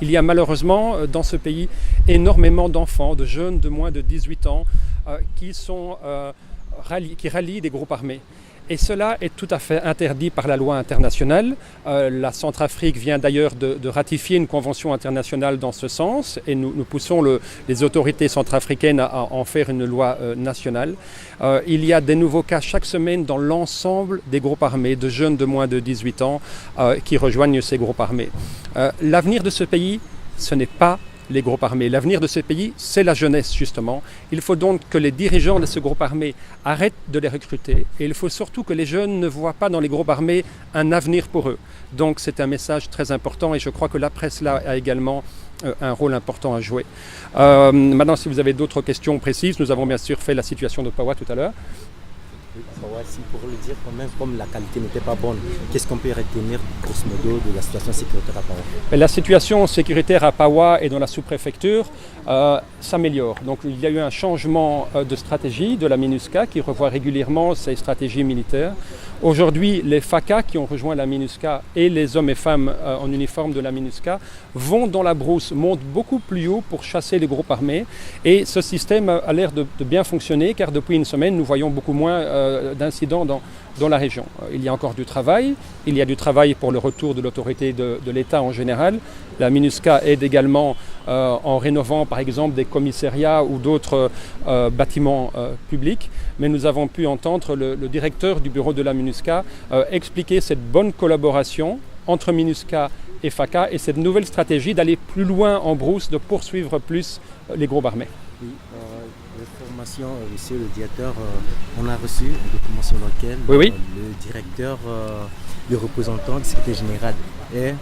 Il y a malheureusement dans ce pays énormément d'enfants, de jeunes de moins de 18 ans qui rallient des groupes armés. Et cela est tout à fait interdit par la loi internationale. La Centrafrique vient d'ailleurs de ratifier une convention internationale dans ce sens et nous poussons les autorités centrafricaines à en faire une loi nationale. Il y a des nouveaux cas chaque semaine dans l'ensemble des groupes armés de jeunes de moins de 18 ans qui rejoignent ces groupes armés. L'avenir de ce pays, ce n'est pas les groupes armés. L'avenir de ces pays, c'est la jeunesse, justement. Il faut donc que les dirigeants de ce groupe armé arrêtent de les recruter. Et il faut surtout que les jeunes ne voient pas dans les groupes armés un avenir pour eux. Donc c'est un message très important et je crois que la presse là a également un rôle important à jouer. Maintenant, si vous avez d'autres questions précises, nous avons bien sûr fait la situation de Pawa tout à l'heure. Si pour le dire quand même, comme la qualité n'était pas bonne, qu'est-ce qu'on peut retenir grosso modo de la situation sécuritaire à Pawa? La situation sécuritaire à Pawa et dans la sous-préfecture s'améliore. Donc il y a eu un changement de stratégie de la MINUSCA qui revoit régulièrement ses stratégies militaires. Aujourd'hui, les FACA qui ont rejoint la MINUSCA et les hommes et femmes en uniforme de la MINUSCA vont dans la brousse, montent beaucoup plus haut pour chasser les groupes armés. Et ce système a l'air de bien fonctionner car depuis une semaine, nous voyons beaucoup moins d'incidents dans la région. Il y a encore du travail. Il y a du travail pour le retour de l'autorité de l'État en général. La MINUSCA aide également en rénovant par exemple des commissariats ou d'autres bâtiments publics. Mais nous avons pu entendre le directeur du bureau de la MINUSCA expliquer cette bonne collaboration entre MINUSCA et FACA et cette nouvelle stratégie d'aller plus loin en brousse, de poursuivre plus les groupes armés. Oui, l'information, monsieur le directeur, on a reçu une document sur lequel oui. Le directeur, le représentant du secrétaire général est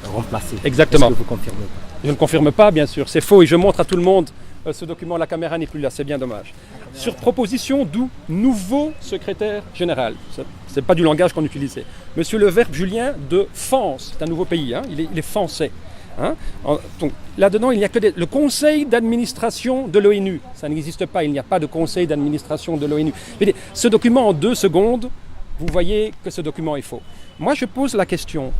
remplacé. Exactement. Est-ce que vous confirmez? Je ne confirme pas, bien sûr. C'est faux et je montre à tout le monde ce document. La caméra n'est plus là, c'est bien dommage. Sur proposition du nouveau secrétaire général. Ce n'est pas du langage qu'on utilisait. Monsieur Le Verbe Julien de France, c'est un nouveau pays, hein, il est français. Hein? Donc, là-dedans, il n'y a que le conseil d'administration de l'ONU. Ça n'existe pas, il n'y a pas de conseil d'administration de l'ONU. Ce document, en 2 secondes, vous voyez que ce document est faux. Moi, je pose la question,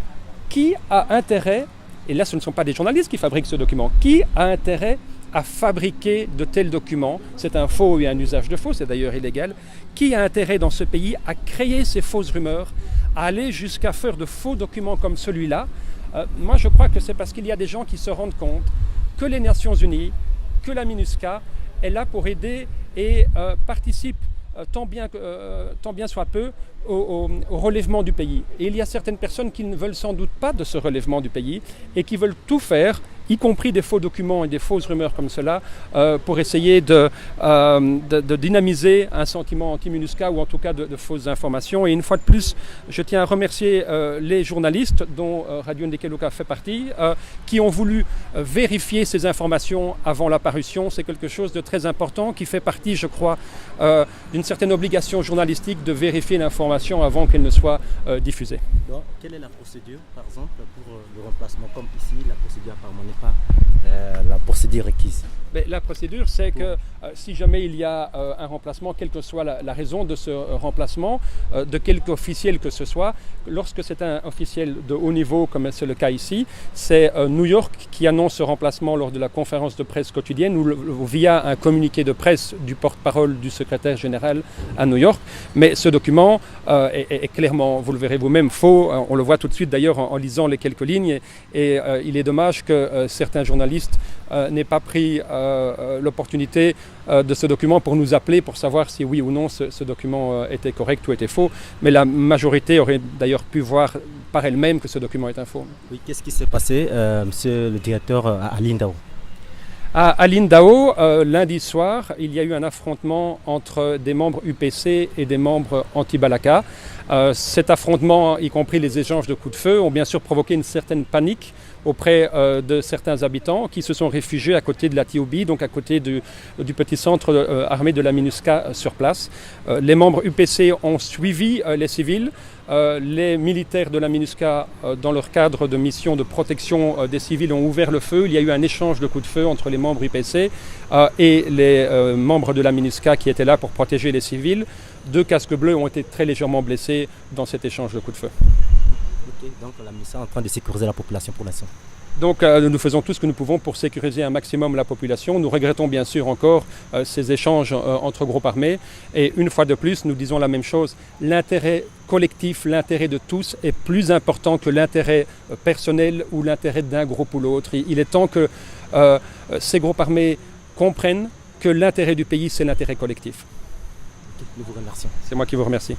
qui a intérêt, et là ce ne sont pas des journalistes qui fabriquent ce document, qui a intérêt à fabriquer de tels documents? C'est un faux et un usage de faux, c'est d'ailleurs illégal. Qui a intérêt dans ce pays à créer ces fausses rumeurs, à aller jusqu'à faire de faux documents comme celui-là? Moi, je crois que c'est parce qu'il y a des gens qui se rendent compte que les Nations Unies, que la MINUSCA est là pour aider et participe tant bien soit peu au relèvement du pays. Et il y a certaines personnes qui ne veulent sans doute pas de ce relèvement du pays et qui veulent tout faire, y compris des faux documents et des fausses rumeurs comme cela, pour essayer de dynamiser un sentiment anti-MINUSCA ou en tout cas de fausses informations. Et une fois de plus, je tiens à remercier les journalistes, dont Radio Ndekeluka fait partie, qui ont voulu vérifier ces informations avant la parution. C'est quelque chose de très important qui fait partie, je crois, d'une certaine obligation journalistique de vérifier l'information avant qu'elle ne soit diffusée. Donc, quelle est la procédure, par exemple, pour le remplacement? Comme ici, la procédure apparemment n'est pas la procédure requise. Mais la procédure, c'est que si jamais il y a un remplacement, quelle que soit la raison de ce remplacement, de quelque officiel que ce soit, lorsque c'est un officiel de haut niveau, comme c'est le cas ici, c'est New York qui annonce ce remplacement lors de la conférence de presse quotidienne ou via un communiqué de presse du porte-parole du secrétaire général à New York. Mais ce document est clairement, vous le verrez vous-même, faux. On le voit tout de suite d'ailleurs en lisant les quelques lignes. Et il est dommage que certains journalistes n'aient pas pris l'opportunité de ce document pour nous appeler pour savoir si oui ou non ce document était correct ou était faux. Mais la majorité aurait d'ailleurs pu voir par elle-même que ce document est un faux. Oui, qu'est-ce qui s'est passé, monsieur le directeur, à Lindao? À Lindao, lundi soir, il y a eu un affrontement entre des membres UPC et des membres anti-Balaka. Cet affrontement, y compris les échanges de coups de feu, ont bien sûr provoqué une certaine panique auprès de certains habitants qui se sont réfugiés à côté de la Tiobi, donc à côté du petit centre armé de la MINUSCA sur place. Les membres UPC ont suivi les civils. Les militaires de la MINUSCA, dans leur cadre de mission de protection des civils, ont ouvert le feu. Il y a eu un échange de coups de feu entre les membres UPC et les membres de la MINUSCA qui étaient là pour protéger les civils. 2 casques bleus ont été très légèrement blessés dans cet échange de coups de feu. Ok, donc la MINUSCA est en train de sécuriser la population pour l'instant. Donc nous faisons tout ce que nous pouvons pour sécuriser un maximum la population. Nous regrettons bien sûr encore ces échanges entre groupes armés. Et une fois de plus, nous disons la même chose. L'intérêt collectif, l'intérêt de tous est plus important que l'intérêt personnel ou l'intérêt d'un groupe ou l'autre. Il est temps que ces groupes armés comprennent que l'intérêt du pays, c'est l'intérêt collectif. Nous vous remercions. C'est moi qui vous remercie.